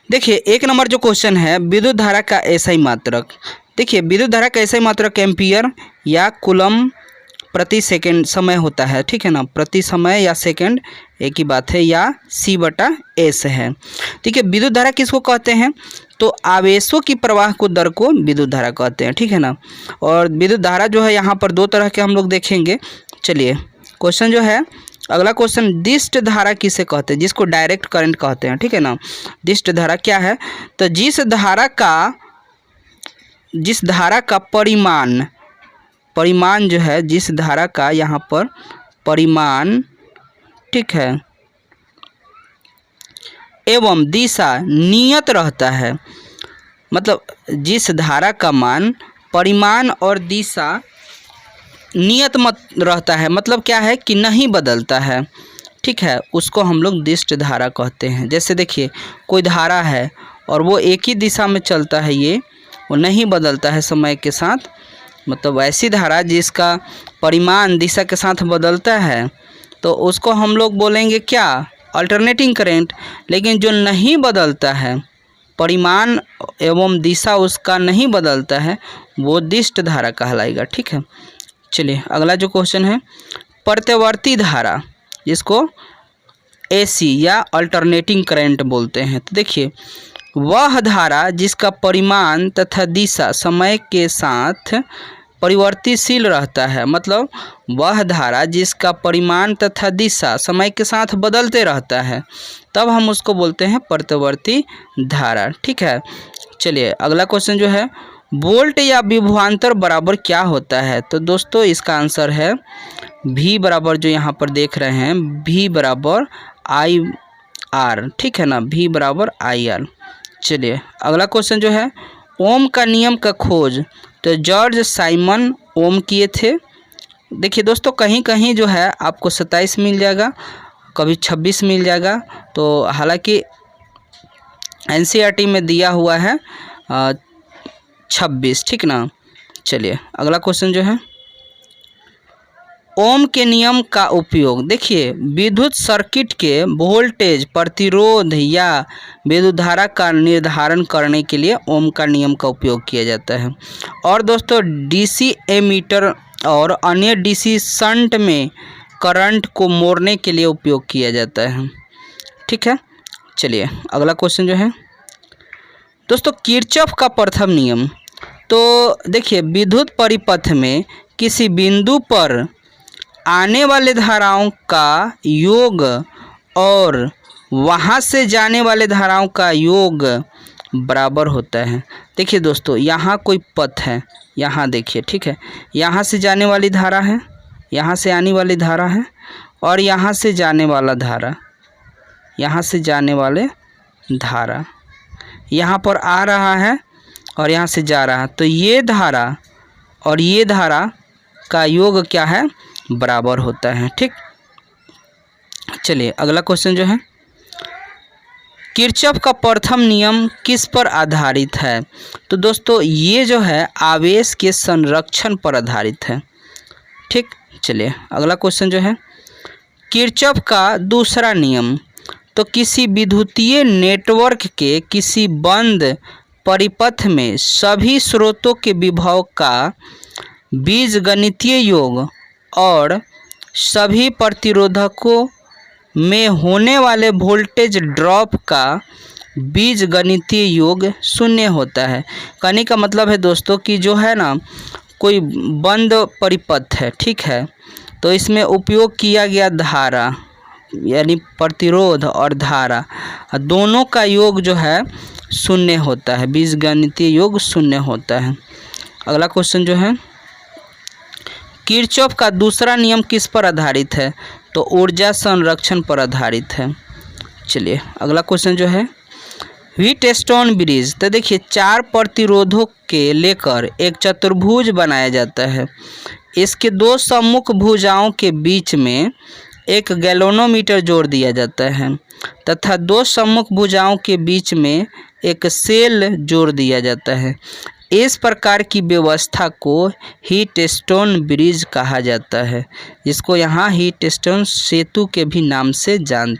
देखिए 1 नंबर जो क्वेश्चन है, विद्युत धारा का एसआई मात्रक। देखिए विद्युत धारा का एसआई मात्रक एम्पियर या कूलम प्रति सेकंड समय होता है, ठीक है ना, प्रति समय या सेकंड एक ही बात है, या C/S है। ठीक है, विद्युत धारा किसको कहते हैं? तो आवेशों की प्रवाह को दर को विद्युत धारा कहते हैं, ठीक है ना। और विद्युत धारा जो है यहाँ पर 2 तरह के हम लोग देखेंगे। चलिए क्वेश्चन जो है, अगला क्वेश्चन, दिष्ट धारा किसे कहते हैं? जिसको डायरेक्ट करंट कहते हैं, ठीक है ना। दिष्ट धारा क्या है? तो जिस धारा का परिमाण जो है, जिस धारा का यहाँ पर परिमाण, ठीक है, एवं दिशा नियत रहता है, मतलब जिस धारा का मान, परिमाण और दिशा नियत मत रहता है, मतलब क्या है कि नहीं बदलता है, ठीक है, उसको हम लोग दिष्ट धारा कहते हैं। जैसे देखिए कोई धारा है और वो एक ही दिशा में चलता है, ये वो नहीं बदलता है समय के साथ, मतलब ऐसी धारा जिसका परिमाण दिशा के साथ बदलता है, तो उसको हम लोग बोलेंगे क्या? Alternating current. लेकिन जो नहीं बदलता है, परिमाण एवं दिशा उसका नहीं बदलता है, वो दिष्ट धारा कहलाएगा, ठीक है। चलिए अगला जो क्वेश्चन है, प्रत्यावर्ती धारा, जिसको AC या अल्टरनेटिंग करंट बोलते हैं। तो देखिए वह धारा जिसका परिमाण तथा दिशा समय के साथ परिवर्तनशील रहता है, मतलब वह धारा जिसका परिमाण तथा दिशा समय के साथ बदलते रहता है, तब हम उसको बोलते हैं प्रत्यावर्ती धारा, ठीक है। चलिए अगला क्वेश्चन जो है, वोल्ट या विभवांतर बराबर क्या होता है? तो दोस्तों इसका आंसर है V बराबर, जो यहाँ पर देख रहे हैं, V बराबर IR, ठीक है ना, V बराबर IR। चलिए अगला क्वेश्चन जो है, ओम का नियम का खोज तो जॉर्ज साइमन ओम किए थे। देखिए दोस्तों कहीं कहीं जो है आपको 27 मिल जाएगा, कभी 26 मिल जाएगा, तो हालांकि NCERT में दिया हुआ है 26, ठीक ना। चलिए अगला क्वेश्चन जो है, ओम के नियम का उपयोग। देखिए विद्युत सर्किट के वोल्टेज, प्रतिरोध या विद्युत धारा का निर्धारण करने के लिए ओम का नियम का उपयोग किया जाता है। और दोस्तों DC एमीटर और अन्य DC शंट में करंट को मोड़ने के लिए उपयोग किया जाता है, ठीक है। चलिए अगला क्वेश्चन जो है दोस्तों, किरचॉफ का प्रथम नियम। तो देखिए विद्युत परिपथ में किसी बिंदु पर आने वाले धाराओं का योग और वहाँ से जाने वाले धाराओं का योग बराबर होता है। देखिए दोस्तों यहाँ कोई पथ है, यहाँ देखिए, ठीक है, यहाँ से जाने वाली धारा है, यहाँ से आने वाली धारा है, और यहाँ से जाने वाला धारा, यहाँ से जाने वाले धारा यहाँ पर आ रहा है और यहाँ से जा रहा है, तो ये धारा और ये धारा का योग क्या है? बराबर होता है, ठीक। चलिए अगला क्वेश्चन जो है, किरचॉफ का प्रथम नियम किस पर आधारित है? तो दोस्तों ये जो है आवेश के संरक्षण पर आधारित है, ठीक। चलिए अगला क्वेश्चन जो है, किरचॉफ का दूसरा नियम। तो किसी विद्युतीय नेटवर्क के किसी बंद परिपथ में सभी स्रोतों के विभव का बीजगणितीय योग और सभी प्रतिरोधकों में होने वाले वोल्टेज ड्रॉप का बीजगणितीय योग 0 होता है। कहने का मतलब है दोस्तों कि जो है ना, कोई बंद परिपथ है, ठीक है, तो इसमें उपयोग किया गया धारा यानी प्रतिरोध और धारा दोनों का योग जो है 0 होता है, बीजगणितीय योग 0 होता है। अगला क्वेश्चन जो है, किरचॉफ का दूसरा नियम किस पर आधारित है? तो ऊर्जा संरक्षण पर आधारित है। चलिए अगला क्वेश्चन जो है, व्हीटस्टोन ब्रिज। तो देखिए 4 प्रतिरोधों के लेकर एक चतुर्भुज बनाया जाता है। इसके 2 सम्मुख भुजाओं के बीच में एक गैल्वेनोमीटर जोड़ दिया जाता है तथा 2 सम्मुख भुजाओं के बीच में एक सेल जोड़ दिया जाता है। इस प्रकार की व्यवस्था को व्हीटस्टोन ब्रिज कहा जाता है, जिसको यहाँ व्हीटस्टोन सेतु के भी नाम से जानते